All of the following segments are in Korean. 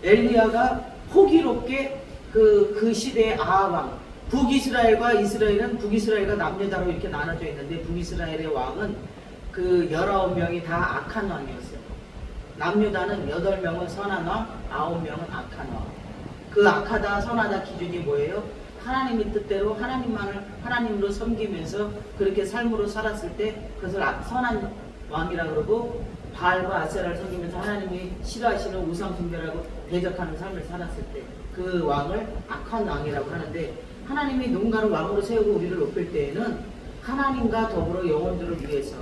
엘리야가 호기롭게 그 시대의 아합 왕, 북이스라엘과 이스라엘은 북이스라엘과 남유다로 이렇게 나눠져 있는데 북이스라엘의 왕은 그 19명이 다 악한 왕이었어요. 남유다는 8명은 선한 왕, 9명은 악한 왕. 그 악하다 선하다 기준이 뭐예요? 하나님의 뜻대로 하나님으로 섬기면서 그렇게 삶으로 살았을 때 그것을 선한 왕이라 그러고, 바알과 아세라를 섬기면서 하나님이 싫어하시는 우상 숭배라고 대적하는 삶을 살았을 때 그 왕을 악한 왕이라고 하는데, 하나님이 누군가를 왕으로 세우고 우리를 높일 때에는 하나님과 더불어 영혼들을 위해서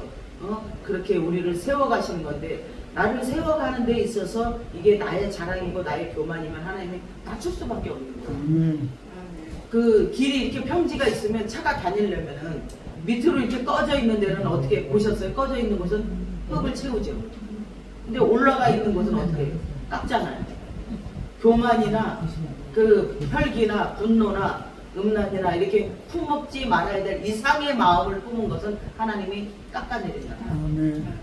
그렇게 우리를 세워가시는 건데, 나를 세워가는 데 있어서 이게 나의 자랑이고 나의 교만이면 하나님이 낮출 수밖에 없는 거예요. 그 길이 이렇게 평지가 있으면 차가 다니려면은 밑으로 이렇게 꺼져 있는 데는 어떻게 보셨어요? 꺼져 있는 곳은 흙을 채우죠. 근데 올라가 있는 곳은 어떻게 해요? 깎잖아요. 교만이나 그 혈기나 분노나 음란이나 이렇게 품먹지 말아야 될 이상의 마음을 품은 것은 하나님이 깎아내린다.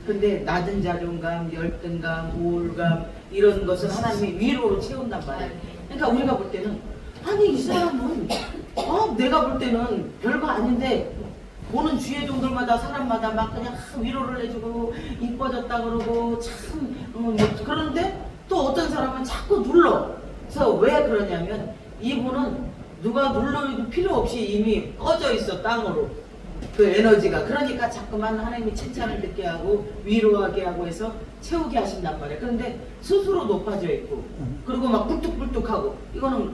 근데 낮은 자존감, 열등감, 우울감 이런 것은 하나님이 위로로 채운단 말이에요. 그러니까 우리가 볼 때는 아니 이 사람은 내가 볼 때는 별거 아닌데 보는 주의 종들마다 사람마다 막 그냥 위로를 해주고 이뻐졌다 그러고 참 그런데 또 어떤 사람은 자꾸 눌러. 그래서 왜 그러냐면 이분은 누가 눌러도 필요 없이 이미 꺼져 있어 땅으로 그 에너지가. 그러니까 자꾸만 하나님이 칭찬을 듣게 하고 위로하게 하고 해서 채우게 하신단 말이에요. 그런데 스스로 높아져 있고 그리고 막 뿔뚝뿔뚝하고, 이거는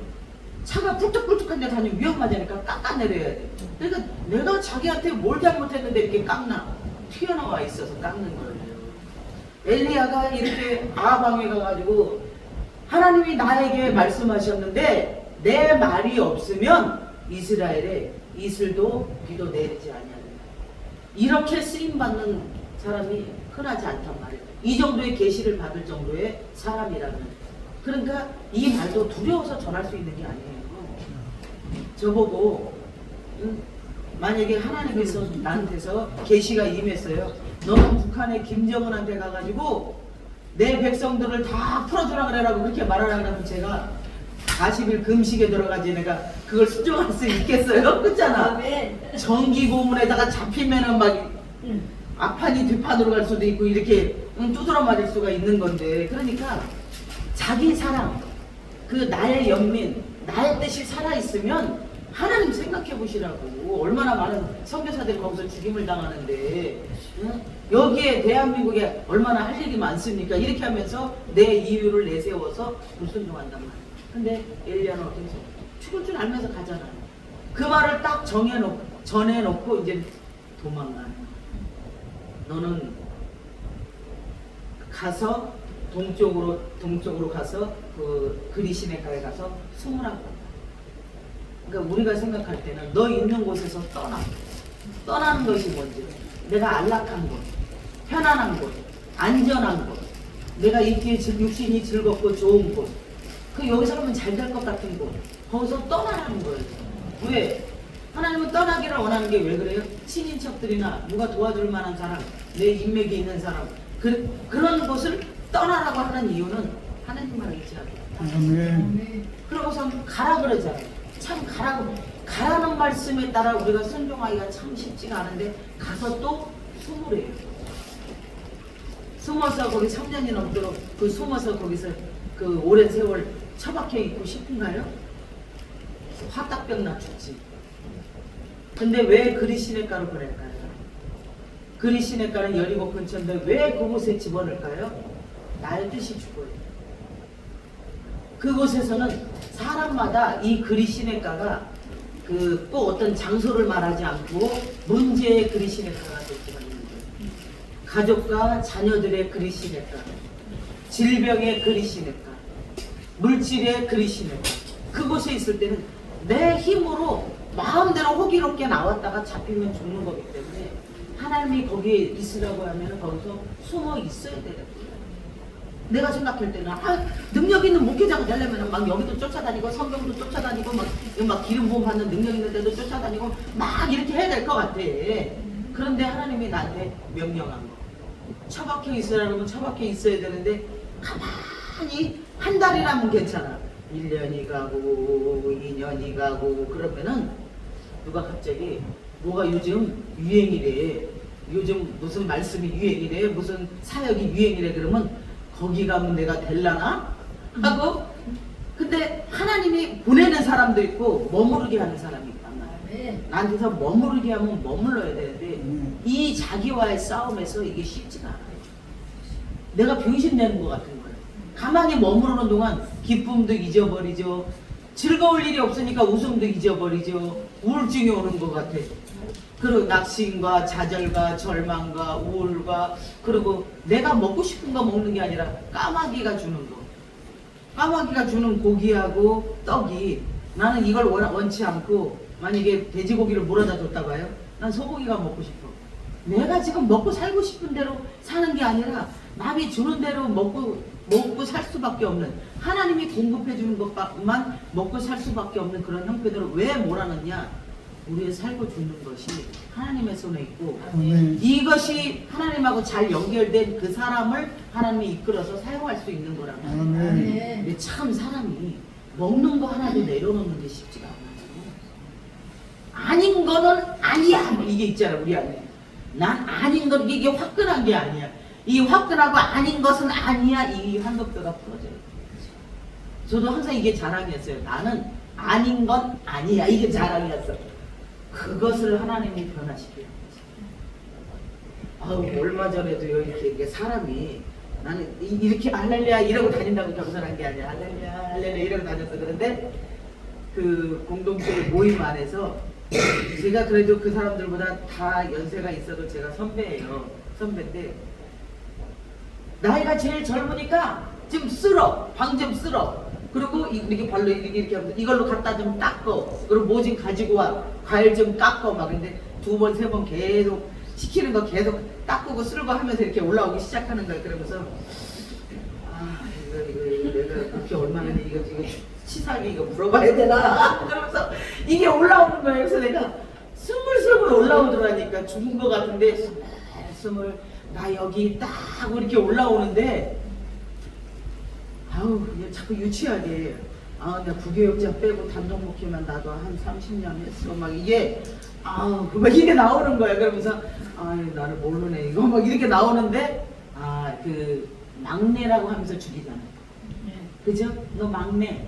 차가 뿔뚝뿔뚝한데 다니면 위험하다니까 깎아내려야 돼. 그러니까 내가 자기한테 뭘 잘못했는데 이렇게 깎나? 튀어나와 있어서 깎는 거예요. 엘리야가 이렇게 아방에 가가지고 하나님이 나에게 말씀하셨는데 내 말이 없으면 이스라엘에 이슬도 비도 내리지 아니하리라. 이렇게 쓰임받는 사람이 흔하지 않단 말이에요. 이 정도의 계시를 받을 정도의 사람이라면. 그러니까 이 말도 두려워서 전할 수 있는 게 아니에요. 저보고 만약에 하나님께서 나한테서 계시가 임했어요. 너는 북한의 김정은한테 가가지고 내 백성들을 다 풀어주라 그래라고 그렇게 말하라 그러면 제가 40일 금식에 들어가지 내가 그걸 수정할 수 있겠어요? 그렇잖아. 전기 고문에다가 잡히면은 막 앞판이 뒷판으로 갈 수도 있고 이렇게 두드러 맞을 수가 있는 건데, 그러니까 자기 사랑, 그 나의 연민, 나의 뜻이 살아있으면 하나님 생각해 보시라고. 얼마나 많은 선교사들이 거기서 죽임을 당하는데 여기에 대한민국에 얼마나 할 일이 많습니까? 이렇게 하면서 내 이유를 내세워서 불순종한단 말이에요. 근데 엘리야는 어떻게 해서 죽을 줄 알면서 가잖아요. 그 말을 딱 전해놓고 이제 도망가요. 너는 가서 동쪽으로 가서 그 그리시네가에 가서 숨으라고. 그러니까 우리가 생각할 때는 너 있는 곳에서 떠나는 것이 뭔지, 내가 안락한 곳, 편안한 곳, 안전한 곳, 내가 있기에 육신이 즐겁고 좋은 곳, 그 여기서 하면 잘 될 것 같은 곳, 거기서 떠나라는 거예요. 왜? 하나님은 떠나기를 원하는 게 왜 그래요? 친인척들이나 누가 도와줄 만한 사람, 내 인맥이 있는 사람, 그런 곳을 떠나라고 하는 이유는 하나님만 의지하고. 그러고선 가라 그러잖아요. 참 가라는 말씀에 따라 우리가 순종하기가 참 쉽지가 않은데 가서 또 숨으래요. 숨어서 거기 3년이 넘도록 그 숨어서 거기서 그 오랜 세월 처박혀 있고 싶은가요? 화딱병 나 죽지. 근데 왜 그리시네가로 보낼까요? 그리시네가는 여리고 근처인데 왜 그곳에 집어넣을까요? 나의 뜻이 죽어요. 그곳에서는 사람마다 이 그리시네가가 꼭 어떤 장소를 말하지 않고 문제의 그리시네가가 될 수가 있는 거예요. 가족과 자녀들의 그리시네가, 질병의 그리시네가, 물질의 그리시네가. 그곳에 있을 때는 내 힘으로 마음대로 호기롭게 나왔다가 잡히면 죽는 거기 때문에 하나님이 거기에 있으라고 하면 거기서 숨어 있어야 돼요. 내가 생각할 때는 능력 있는 목회자가 되려면 막 여기도 쫓아다니고 성경도 쫓아다니고 막 기름 부음 받는 능력 있는 데도 쫓아다니고 막 이렇게 해야 될 것 같아. 그런데 하나님이 나한테 명령한 거, 처박혀 있으라면 처박혀 있어야 되는데 가만히 한 달이라면 괜찮아. 1년이 가고 2년이 가고 그러면은 누가 갑자기 뭐가 요즘 유행이래. 요즘 무슨 말씀이 유행이래. 무슨 사역이 유행이래. 그러면 거기 가면 내가 될라나? 하고 근데 하나님이 보내는 사람도 있고 머무르게 하는 사람이 있단 말이야. 나한테서 머무르게 하면 머물러야 되는데 이 자기와의 싸움에서 이게 쉽지가 않아요. 내가 병신 내는 것 같은 거예요. 가만히 머무르는 동안 기쁨도 잊어버리죠. 즐거울 일이 없으니까 웃음도 잊어버리죠. 우울증이 오는 것 같아. 그리고 낙심과 좌절과 절망과 우울과 그리고 내가 먹고 싶은 거 먹는 게 아니라 까마귀가 주는 거. 까마귀가 주는 고기하고 떡이 나는 이걸 원치 않고 만약에 돼지고기를 몰아다 줬다고 해요. 난 소고기가 먹고 싶어. 내가 지금 먹고 살고 싶은 대로 사는 게 아니라 남이 주는 대로 먹고 살 수밖에 없는 하나님이 공급해 주는 것만 먹고 살 수밖에 없는 그런 형편으로 왜 몰아넣냐? 우리의 살고 죽는 것이 하나님의 손에 있고 이것이 하나님하고 잘 연결된 그 사람을 하나님이 이끌어서 사용할 수 있는 거라는 거예요. 근데 참 사람이 먹는 거 하나도 내려놓는 게 쉽지가 않아요. 아닌 거는 아니야 이게 있잖아 우리 안에. 난 아닌 건 이게 화끈한 게 아니야. 이 화끈하고 아닌 것은 아니야 이 환갑뼈가 풀어져요. 저도 항상 이게 자랑이었어요. 나는 아닌 건 아니야 이게 자랑이었어. 그것을 하나님이 변화시켜요. 얼마 전에도요 이렇게 사람이 나는 이렇게 할렐루야 이러고 다닌다고 겸손한 게 아니야. 할렐루야 할렐루야 이러고 다녔어. 그런데 그 공동체 모임 안에서 제가 그래도 그 사람들보다 다 연세가 있어도 제가 선배예요. 선배인데 나이가 제일 젊으니까 좀 쓸어. 방 좀 쓸어. 그리고 이렇게 발로 이렇게 하면 이걸로 갖다 좀 닦어. 그리고 뭐 좀 가지고 와. 과일 좀 깎어. 막 근데 2번, 3번 계속 시키는 거 계속 닦고 쓸고 하면서 이렇게 올라오기 시작하는 거야. 그러면서 이거 내가 그렇게 얼마나 이거 치사하게 이거 물어봐야 되나? 그러면서 이게 올라오는 거예요. 그래서 내가 스물스물 올라오더라니까 죽은 거 같은데 스물 나 여기 딱 이렇게 올라오는데 그냥 자꾸 유치하게 나 부교육자 빼고 단독 목회만 나도 한 30년 했어 막 이게 막 이게 나오는 거야. 그러면서 나를 모르네 이거 막 이렇게 나오는데 그 막내라고 하면서 죽이잖아. 그죠? 너 막내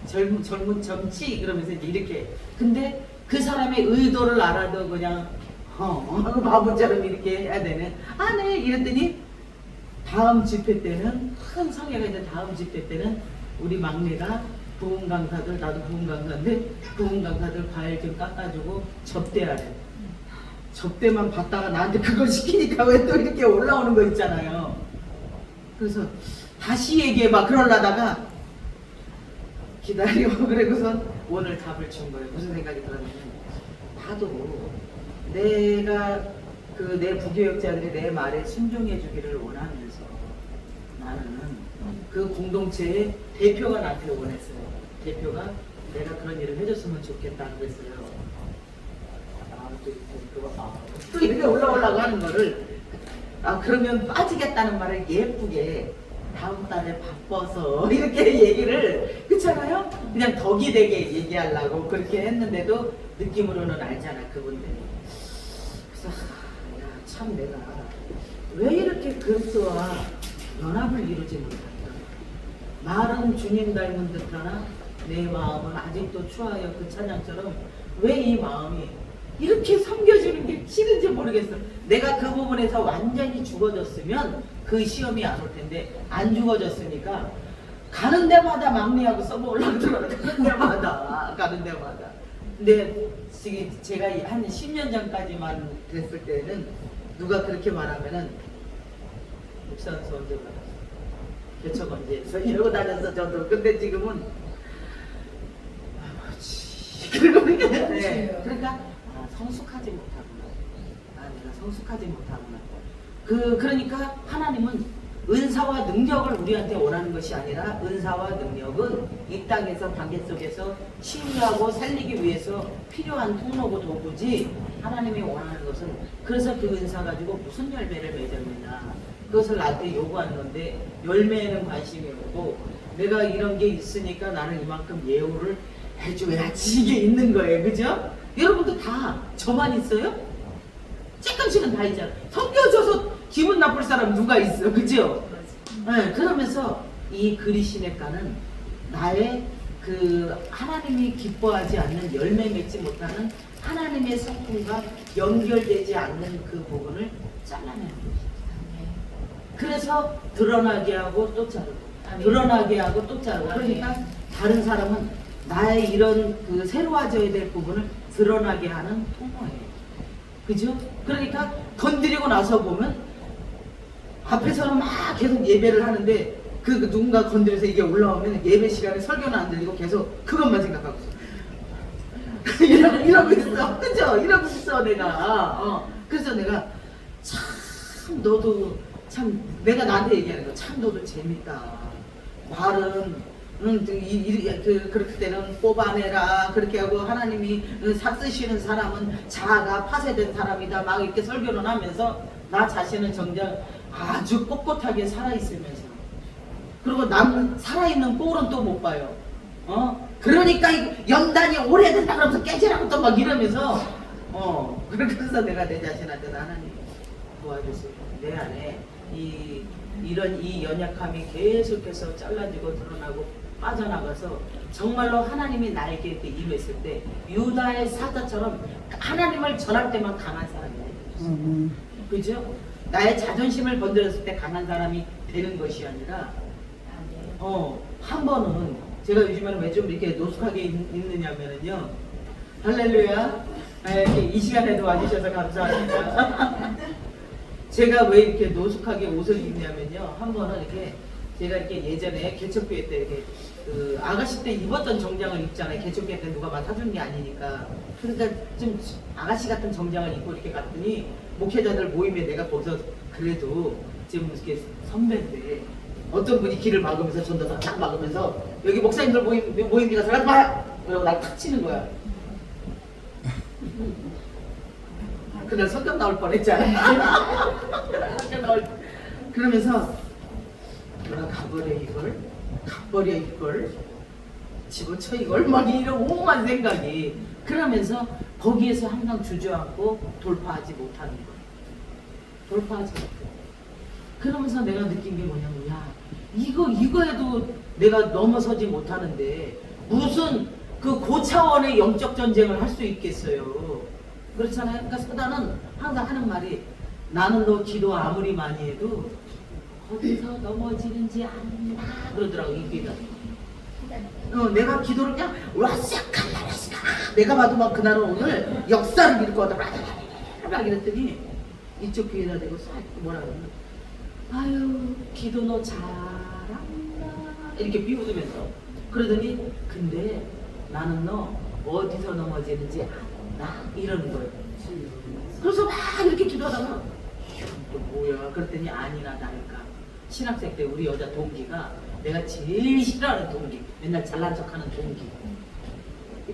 젊지 그러면서 이제 이렇게 근데 그 사람의 의도를 알아도 그냥 하고 바보처럼 이렇게 해야 되는 네 이랬더니 다음 집회 때는 큰 성회가 이제 다음 집회 때는 우리 막내가 부흥 강사들 나도 부흥 강사인데 부흥 강사들 과일 좀 깎아주고 접대하래. 접대만 받다가 나한테 그걸 시키니까 왜 또 이렇게 올라오는 거 있잖아요. 그래서 다시 얘기해봐 그러려다가 기다려. 그러고선 오늘 답을 준 거예요. 무슨 생각이 들었냐면 나도 내가 내 부교육자들이 내 말에 순종해 주기를 원하면서 나는 그 공동체의 대표가 나한테 원했어요. 대표가 내가 그런 일을 해줬으면 좋겠다 그랬어요. 또 이렇게 올라오려고 하는 거를 그러면 빠지겠다는 말을 예쁘게 다음 달에 바빠서 이렇게 얘기를 그렇잖아요? 그냥 덕이 되게 얘기하려고 그렇게 했는데도 느낌으로는 알잖아 그분들이. 그래서 참 내가 왜 이렇게 그리스도와 연합을 이루지 못할까? 말은 주님 닮은 듯하나 내 마음은 아직도 추하여 그 찬양처럼 왜 이 마음이 이렇게 섬겨주는 게 싫은지 모르겠어. 내가 그 부분에서 완전히 죽어졌으면 그 시험이 안 올 텐데 안 죽어졌으니까 가는 데마다 막내하고 써먹으려고 들어가. 가는 데마다. 근데 지금 제가 한 10년 전까지만 됐을 때는 누가 그렇게 말하면은 목사한테 언제 받았어? 개척 언제 했어? 이러고 다녔어 저도. 근데 지금은 그러니까 성숙하지 못하구나. 내가 성숙하지 못하구나. 그러니까 하나님은 은사와 능력을 우리한테 원하는 것이 아니라 은사와 능력은 이 땅에서 관계 속에서 치유하고 살리기 위해서 필요한 통로고 도구지 하나님이 원하는 것은 그래서 그 은사 가지고 무슨 열매를 맺었느냐 그것을 나한테 요구하는 건데 열매에는 관심이 없고 내가 이런 게 있으니까 나는 이만큼 예우를 해줘야지 이게 있는 거예요. 그죠? 여러분도 다 저만 있어요? 조금씩은 다 있잖아. 섬겨줘서 기분 나쁠 사람 누가 있어? 그죠? 네, 그러면서 이 그리시네가는 나의 그 하나님이 기뻐하지 않는 열매 맺지 못하는 하나님의 성품과 연결되지 않는 그 부분을 잘라내는 거죠. 그래서 드러나게 하고 또 자르고 드러나게 하고 또 자르고 그러니까 다른 사람은 나의 이런 그 새로워져야 될 부분을 드러나게 하는 통로예요. 그죠? 그러니까 건드리고 나서 보면 앞에서는 막 계속 예배를 하는데 그 누군가 건드려서 이게 올라오면 예배 시간에 설교는 안 들리고 계속 그것만 생각하고 있어. 이러고 있어. 그죠? 이러고 있어 내가. 그래서 내가 참 너도 참 내가 나한테 얘기하는 거 참 너도 재밌다. 말은 그렇게 때는 뽑아내라 그렇게 하고 하나님이 삭쓰시는 사람은 자아가 파쇄된 사람이다 막 이렇게 설교를 하면서 나 자신은 정작 아주 꼿꼿하게 살아있으면서 그리고 남 살아있는 꼴은 또 못 봐요. 그러니까 연단이 오래된다 그러면서 깨지라고 또 막 이러면서 그래서 내가 내 자신한테 하나님 도와주세요. 내 안에 이런 이 연약함이 계속해서 잘라지고 드러나고 빠져나가서 정말로 하나님이 나에게 이렇게 임했을 때 유다의 사자처럼 하나님을 전할 때만 강한 사람이에요. 그죠? 나의 자존심을 건드렸을 때 강한 사람이 되는 것이 아니라 한 번은 제가 요즘에는 왜 좀 이렇게 노숙하게 있느냐면요. 할렐루야. 이렇게 이 시간에도 와주셔서 감사합니다. 제가 왜 이렇게 노숙하게 옷을 입냐면요. 한 번은 이렇게 제가 이렇게 예전에 개척교회 때 이렇게 그 아가씨 때 입었던 정장을 입잖아요. 개척교회 때 누가 막 사준 게 아니니까. 그러니까 좀 아가씨 같은 정장을 입고 이렇게 갔더니 목회자들 모임에 내가 거기서 그래도 지금 이렇게 선배인데 어떤 분이 길을 막으면서 전도사 딱 막으면서 여기 목사님들 모임 가서 나봐요 그러고 날 탁 치는 거야. 그날 성경 나올 뻔했잖아. 그러면서 내가 가버려 이걸 집어쳐 이걸 막 이런 오만 생각이 그러면서 거기에서 항상 주저앉고 돌파하지 못하는 거야. 돌파하지 못해. 그러면서 내가 느낀 게 뭐냐면 야 이거에도 내가 넘어서지 못하는데 무슨 그 고차원의 영적 전쟁을 할 수 있겠어요. 그렇잖아요. 그러니까 사단은 항상 하는 말이 나는 너 기도 아무리 많이 해도 어디서 넘어지는지 안다 그러더라고 이 기도. 내가 기도를 그냥 와싹칼라라스카 내가 봐도 막 그날은 오늘 역사를 읽을 거다 막 이랬더니 이쪽 귀에다 대고 싹 뭐라 그러면 아유 기도 너 잘한다 이렇게 비웃으면서 그러더니 근데 나는 너 어디서 넘어지는지 안다 이러는 거예요. 그래서 막 이렇게 기도하다가 또 뭐야 그랬더니 아니나 다를까 신학생 때 우리 여자 동기가 내가 제일 싫어하는 동기 맨날 잘난 척하는 동기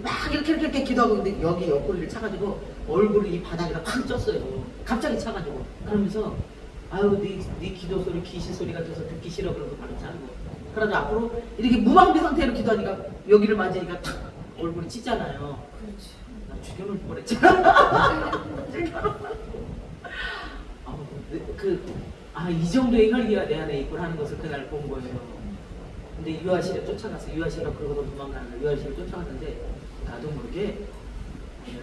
막 이렇게 기도하고 근데 여기 옆구리를 차가지고 얼굴이 이 바닥에다 팍 쪘어요. 갑자기 차가지고 그러면서 아유 네 기도 소리 귀신 소리 같아서 듣기 싫어 그러고 바로 자고 그러다 앞으로 이렇게 무방비 상태로 기도하니까 여기를 맞으니까 탁 얼굴이 찢잖아요. 그렇지. 나 죽여놓을 뻔했잖아. 이 정도의 혈기가 내 안에 있고 하는 것을 그날 본 거예요. 근데 유아실에 쫓아갔어. 유아실에 그러고도 도망가는 거야. 유아실에 쫓아갔는데 나도 모르게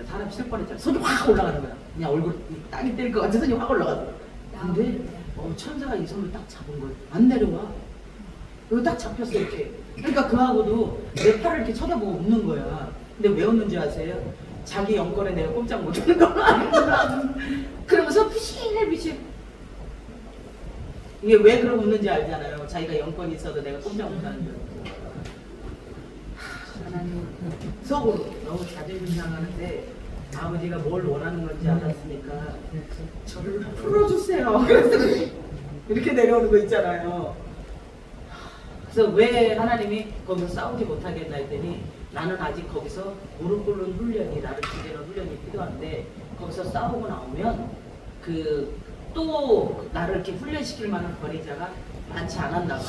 사람 칠 뻔했잖아. 손이 확 올라가는 거야. 그냥 얼굴 땅이 때릴 것 같아 손이 확 올라가는 거야. 근데 천사가 이 손을 딱 잡은 거야. 안 내려와. 그리고 딱 잡혔어 이렇게. 그러니까 그하고도 내 팔을 이렇게 쳐다보고 웃는 거야. 근데 왜 웃는지 아세요? 자기 영권에 내가 꼼짝 못하는 거야. 그러면서 피실피실. 이게 왜 그러고 웃는지 알잖아요. 자기가 영권이 있어도 내가 꼼짝 못하는 줄. 하나님 속으로 너무 자존심 상하는데 아버지가 뭘 원하는 건지 알았으니까 저를 풀어주세요. 그래서 이렇게 내려오는 거 있잖아요. 그래서 왜 하나님이 거기서 싸우지 못하게 했나 했더니 나는 아직 거기서 무릎 꿇는 훈련이 나를 기대는 훈련이 필요한데 거기서 싸우고 나오면 또 나를 이렇게 훈련시킬 만한 권위자가 많지 않았나 봐.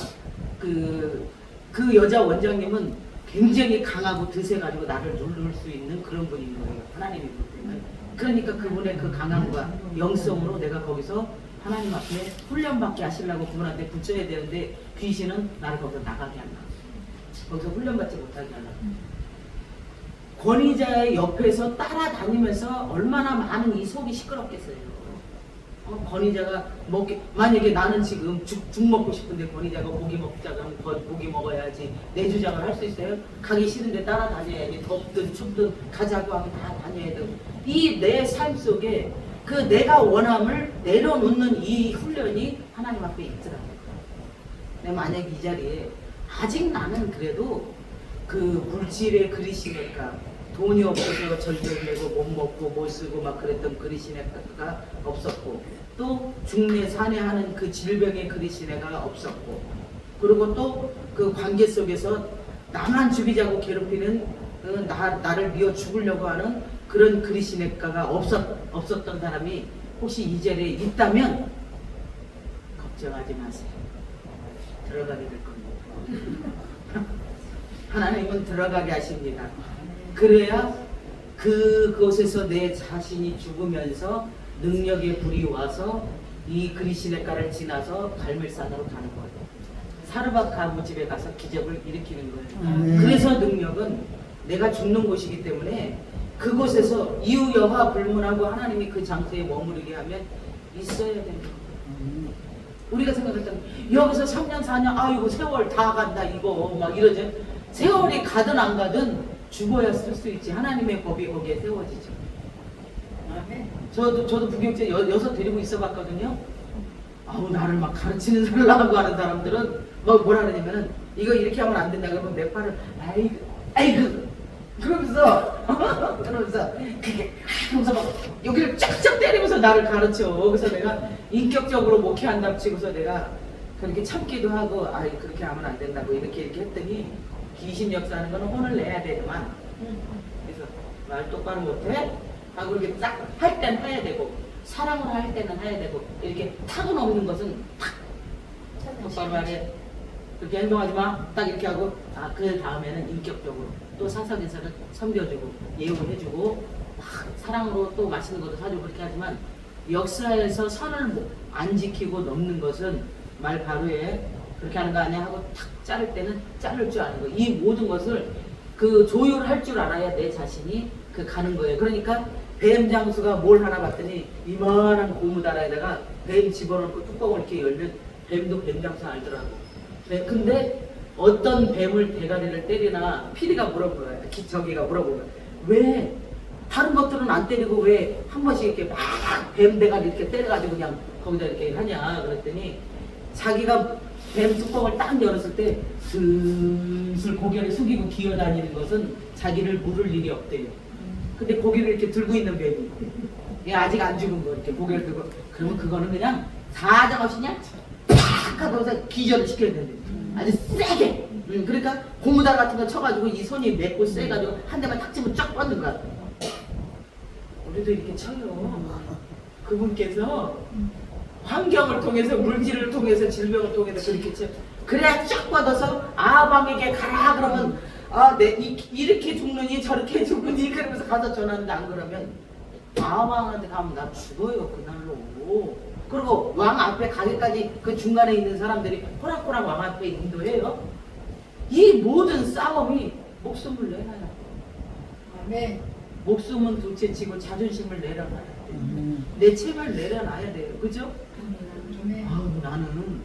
그 여자 원장님은 굉장히 강하고 드세가지고 나를 누를 수 있는 그런 분인 거예요. 하나님이 볼 때는. 그러니까 그분의 그 강함과 영성으로 내가 거기서 하나님 앞에 훈련받게 하시려고 그분한테 붙여야 되는데 귀신은 나를 거기서 나가게 하려고. 거기서 훈련받지 못하게 하려고. 권위자의 옆에서 따라다니면서 얼마나 많은 이 속이 시끄럽겠어요. 권위자가 만약에 나는 지금 죽 먹고 싶은데 권위자가 고기 먹자 그러면 고기 먹어야지 내 주장을 할 수 있어요? 가기 싫은데 따라다녀야지. 덥든 춥든 가자고 하면 다 다녀야 되고. 이 내 삶 속에 그 내가 원함을 내려놓는 이 훈련이 하나님 앞에 있더라고요. 근데 만약 이 자리에 아직 나는 그래도 그 물질의 그리시니까 돈이 없어서 절절내고 못 먹고 못 쓰고 막 그랬던 그리시네가 없었고, 또 중내 산해하는 그 질병의 그리시네가 없었고, 그리고 또 그 관계 속에서 나만 죽이자고 괴롭히는 나를 미워 죽으려고 하는 그런 그리시네가가 없었던 사람이 혹시 이 자리에 있다면 걱정하지 마세요. 들어가게 될 겁니다. 하나님은 들어가게 하십니다. 그래야 그곳에서 내 자신이 죽으면서 능력의 불이 와서 이 그리시네가를 지나서 갈멜산으로 가는 거예요. 사르밧 가부 집에 가서 기적을 일으키는 거예요. 그래서 능력은 내가 죽는 곳이기 때문에 그곳에서 이유 여하 불문하고 하나님이 그 장소에 머무르게 하면 있어야 되는 거예요. 우리가 생각할 때는 여기서 3년 4년 아이고 세월 다 간다 이거 막 이러죠. 세월이 가든 안 가든 죽어야 쓸 수 있지. 하나님의 법이 거기에 세워지죠. 저도 부경제 여섯 데리고 있어 봤거든요. 아우 나를 막 가르치는 살라고 하는 사람들은 뭐 뭐라 그러냐면은 이거 이렇게 하면 안 된다 그러면 내 팔을 아이고 그러면서 그러면서 막 여기를 쫙쫙 때리면서 나를 가르쳐. 그래서 내가 인격적으로 목회한답치고서 내가 그렇게 참기도 하고 그렇게 하면 안 된다고 이렇게 했더니 귀신 역사하는 거는 혼을 내야 되지만 그래서 말 똑바로 못해? 하고 이렇게 딱 할 땐 해야 되고 사랑을 할 때는 해야 되고 이렇게 탁은 없는 것은 탁 똑바로 말해. 그렇게 행동하지 마. 딱 이렇게 하고 그 다음에는 인격적으로 또 사석에서는 섬겨주고 예우해주고 막 사랑으로 또 맛있는 것도 사주고 그렇게 하지만 역사에서 선을 안 지키고 넘는 것은 말 바로에 그렇게 하는 거 아니야 하고 탁 자를 때는 자를 줄 아는 거. 이 모든 것을 그 조율할 줄 알아야 내 자신이 그 가는 거예요. 그러니까 뱀 장수가 뭘 하나 봤더니 이만한 고무다라에다가 뱀 집어넣고 뚜껑을 이렇게 열면 뱀도 뱀 장수 알더라고. 근데 어떤 뱀을 대가리를 때리나 PD가 물어보어요. 저기가 물어보면 왜 다른 것들은 안 때리고 왜 한 번씩 이렇게 막 뱀 대가리 이렇게 때려가지고 그냥 거기다 이렇게 하냐 그랬더니 자기가 뱀 뚜껑을 딱 열었을 때 슬슬 고개를 숙이고 기어다니는 것은 자기를 물을 일이 없대요. 근데 고개를 이렇게 들고 있는 뱀이 얘 아직 안 죽은 거 이렇게 고개를 들고 그러면 그거는 그냥 사정없이 그냥 팍 하고서 기절을 시켜야 된대. 아주 세게. 그러니까 고무달 같은 거 쳐가지고 이 손이 맵고 세가지고 한 대만 탁 치면 쫙 뻗는 거야. 우리도 이렇게 쳐요. 그분께서 환경을 통해서 물질을 통해서 질병을 통해서 그렇게 쳐. 그래야 쫙 뻗어서 아방에게 가라 그러면 이렇게 죽느니 저렇게 죽느니 그러면서 가서 전하는데 안 그러면 아방한테 가면 나 죽어요 그날로. 그리고 왕 앞에 가기까지 그 중간에 있는 사람들이 호락호락 왕 앞에 인도해요. 이 모든 싸움이 목숨을 내놔야 돼. 네. 목숨은 둘째치고 자존심을 내려놔야 돼. 내 책을 내려놔야 돼요. 그죠? 나는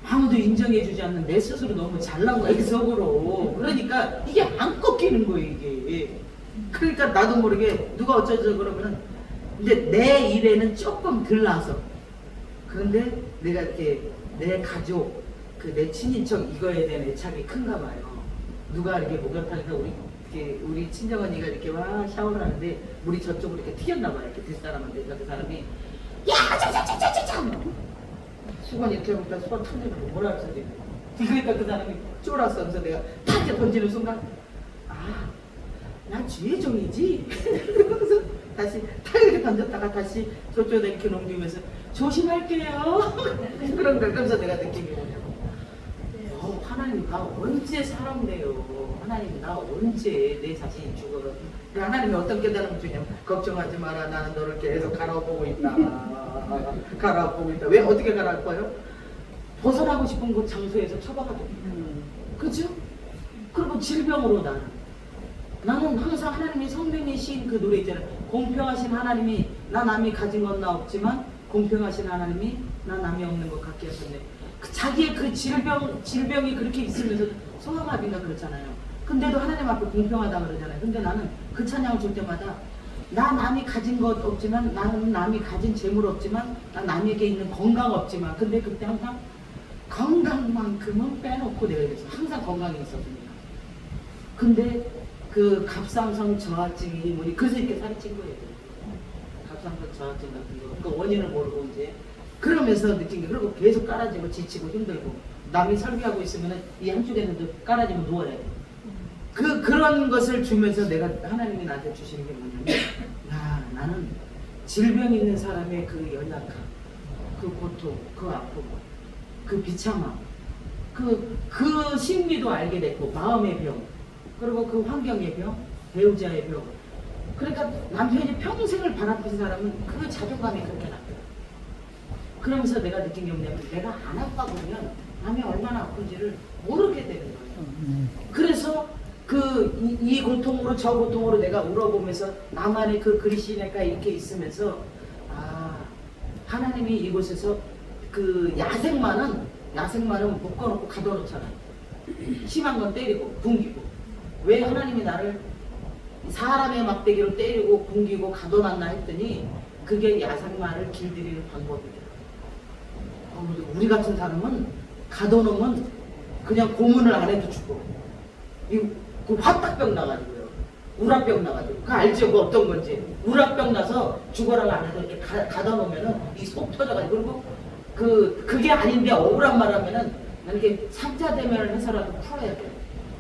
아무도 인정해주지 않는 내 스스로 너무 잘난 거야 속으로. 그러니까 이게 안 꺾이는 거예요 이게. 그러니까 나도 모르게 누가 어쩌죠 그러면은 이제 내 일에는 조금 덜 나서 그런데 내가 이렇게 내 가족 그 내 친인척 이거에 대한 애착이 큰가 봐요. 누가 이렇게 목욕탕에서 우리 친정언니가 이렇게 와 샤워를 하는데 물이 저쪽으로 이렇게 튀었나 봐요. 이렇게 뒷사람한테. 그 사람이 야 짜짜짜짜짜짜 수건 이렇게 하니까 수건 털리고 뭐라 그러지. 그러니까 그 사람이 쫄았어. 그래서 내가 탁 이렇게 던지는 순간 난 주의종이지. 그래서 다시 탁 이렇게 던졌다가 다시 저쪽에다 이렇게 넘기면서 조심할게요. 그런 걸 그러면서 내가 느낌이 뭐냐고. 하나님 하나님 나 언제 사람 돼요? 하나님 나 언제 내 자신이 죽어요? 하나님이 어떤 깨달음을 주냐면 걱정하지 마라 나는 너를 계속 갈아보고 있다. 갈아보고 있다. 왜 어떻게 갈아볼까요? 벗어나고 싶은 곳 장소에서 처박아둬. 그죠? 그리고 질병으로 나는 항상 하나님이 성령이신 그 노래 있잖아요. 공평하신 하나님이 나 남이 가진 건 나 없지만 공평하신 하나님이 나 남이 없는 것 같게 하셨네. 자기의 그 질병이 그렇게 있으면서 소아마비인가 그렇잖아요. 근데도 하나님 앞에 공평하다 그러잖아요. 근데 나는 그 찬양을 줄 때마다 나 남이 가진 것 없지만 나는 남이 가진 재물 없지만 나 남에게 있는 건강 없지만 근데 그때 항상 건강만큼은 빼놓고 내가 이랬어. 항상 건강이 있었으니까. 근데 그 갑상선 저하증이 뭐니 그래서 이렇게 살이 찐 거예요. 갑상선 저하증 같은 거. 그 원인을 모르고 이제 그러면서 느낀 게 그리고 계속 깔아지고 지치고 힘들고 남이 설교하고 있으면은 이 한쪽에는 깔아지면 누워야 돼. 그런 것을 주면서 내가 하나님이 나한테 주시는 게 뭐냐면 야 나는 질병 있는 사람의 그 연약함, 그 고통, 그 아픔, 그 비참함, 그 심리도 알게 됐고 마음의 병, 그리고 그 환경의 병, 배우자의 병. 그러니까 남편이 평생을 바라보는 사람은 그 자존감이 그렇게 나요. 그러면서 내가 느낀 게 뭐냐면 내가 안 아파 보면 남이 얼마나 아픈지를 모르게 되는 거예요. 그래서 이 고통으로 저 고통으로 내가 울어보면서 나만의 그 그리시네가 이렇게 있으면서 아 하나님이 이곳에서 그 야생마는 묶어놓고 가둬놓잖아요. 심한 건 때리고 굶기고 왜 하나님이 나를 사람의 막대기로 때리고 굶기고 가둬놨나 했더니 그게 야생마를 길들이는 방법이에요. 우리 같은 사람은 가둬놓으면 그냥 고문을 안 해도 죽어. 그 화딱병 나가지고요. 우라병 나가지고. 그거 알죠? 그 어떤 건지. 우라병 나서 죽어라고 안 해도 이렇게 가둬놓으면은 이 속 터져가지고. 그리고 그게 아닌데 억울한 말 하면은 이렇게 삼자대면을 해서라도 풀어야 돼요.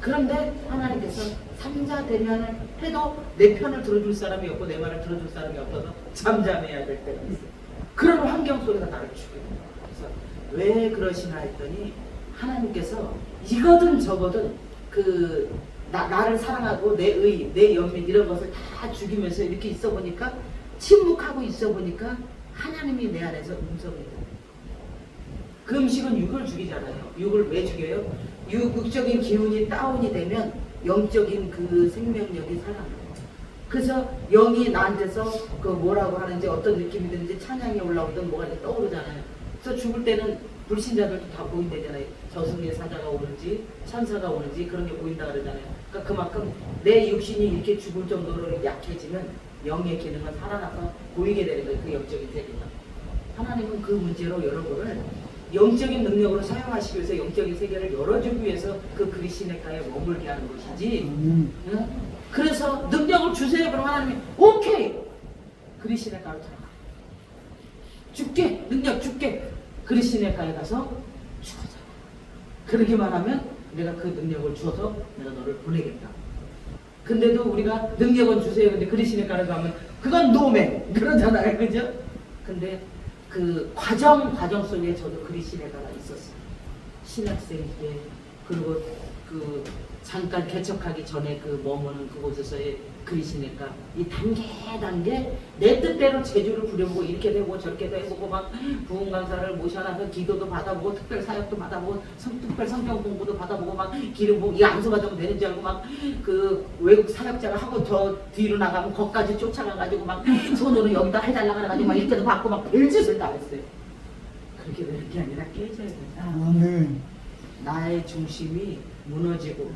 그런데 하나님께서 삼자대면을 해도 내 편을 들어줄 사람이 없고 내 말을 들어줄 사람이 없어서 잠잠해야 될 때가 있어요. 그런 환경 속에서 나를 죽여요. 그래서 왜 그러시나 했더니 하나님께서 이거든 저거든 나를 사랑하고 내 연민 이런 것을 다 죽이면서 이렇게 있어 보니까 침묵하고 있어 보니까 하나님이 내 안에서 음성이 돼요. 그 음식은 육을 죽이잖아요. 육을 왜 죽여요? 육적인 기운이 다운이 되면 영적인 그 생명력이 살아나요. 그래서 영이 나한테서 그 뭐라고 하는지 어떤 느낌이 드는지 찬양이 올라오든 뭐가 떠오르잖아요. 그래서 죽을 때는 불신자들도 다 보인다잖아요. 저승의 사자가 오는지 천사가 오는지 그런 게 보인다 그러잖아요. 그러니까 그만큼 내 육신이 이렇게 죽을 정도로 약해지면 영의 기능은 살아나서 보이게 되는 거예요. 그 영적인 세계가. 하나님은 그 문제로 여러분을 영적인 능력으로 사용하시기 위해서 영적인 세계를 열어주기 위해서 그 그리시네가에 머물게 하는 것이지. 응? 그래서 능력을 주세요. 그럼 하나님이 오케이 그리시네가로 들어가. 줄게 능력 줄게. 그리시네가에 가서 죽어자. 그러기만 하면 내가 그 능력을 주어서 내가 너를 보내겠다. 근데도 우리가 능력은 주세요. 근데 그리시네가를 가면 그건 노맨 그러잖아요. 그죠? 근데 그 과정 속에 저도 그리시네가가 있었어요. 신학생 때 그리고 그 잠깐 개척하기 전에 그 머무는 그곳에서의 그리시네가 이 단계 내 뜻대로 제주를 부려보고 이렇게 되고 저렇게 해보고 막 부흥 강사를 모셔놔서 기도도 받아보고 특별 사역도 받아보고 특별 성경 공부도 받아보고 막 기름 부음 이 안수 받으면 되는 줄 알고 막 그 외국 사역자가 하고 저 뒤로 나가면 거기까지 쫓아가가지고 막 손으로 여기다 해달라 그래가지고 막 이렇게도 받고 막 별짓을 다 했어요. 그렇게 되는 게 아니라 깨져야 된다. 나의 중심이 무너지고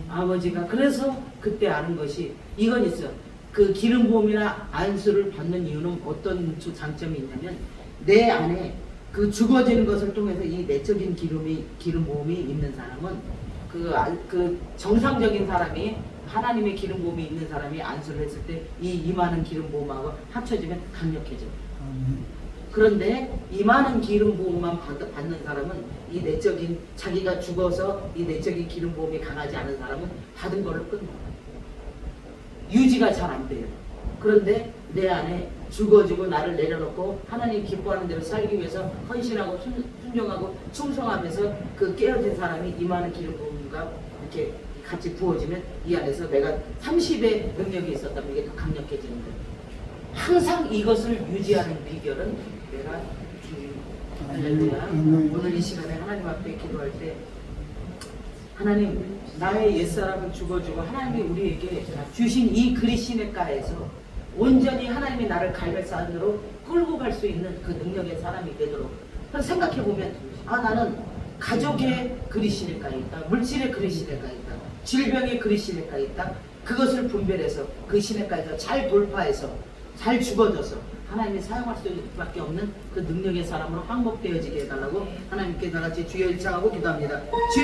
아버지가 그래서 그때 아는 것이 이건 있어. 그 기름 부음이나 안수를 받는 이유는 어떤 장점이 있냐면 내 안에 그 죽어지는 것을 통해서 이 내적인 기름 부음이 있는 사람은 그 정상적인 사람이 하나님의 기름 부음이 있는 사람이 안수를 했을 때 이 많은 기름 부음하고 합쳐지면 강력해져. 그런데 이 많은 기름 부음만 받는 사람은 이 내적인 자기가 죽어서 이 내적인 기름 부음이 강하지 않은 사람은 받은 걸로 끝나. 유지가 잘 안 돼요. 그런데 내 안에 죽어주고 나를 내려놓고 하나님 기뻐하는 대로 살기 위해서 헌신하고 순종하고 충성하면서 그 깨어진 사람이 임하는 기름부음과 이렇게 같이 부어지면 이 안에서 내가 30의 능력이 있었다면 이게 더 강력해지는 거예요. 항상 이것을 유지하는 비결은 내가 할렐루야. 오늘 이 시간에 하나님 앞에 기도할 때 하나님 나의 옛사람을 죽어주고 하나님이 우리에게 주신 이 그리시네가에서 온전히 하나님이 나를 갈매산으로 끌고 갈 수 있는 그 능력의 사람이 되도록. 그래서 생각해보면 나는 가족의 그리시네가에 있다, 물질의 그리시네가에 있다, 질병의 그리시네가에 있다. 그것을 분별해서 그 시내가에서 잘 돌파해서 잘 죽어져서 하나님이 사용할 수밖에 없는 그 능력의 사람으로 항복되어지게 해달라고 하나님께 다 같이 주여 일창하고 기도합니다. 주여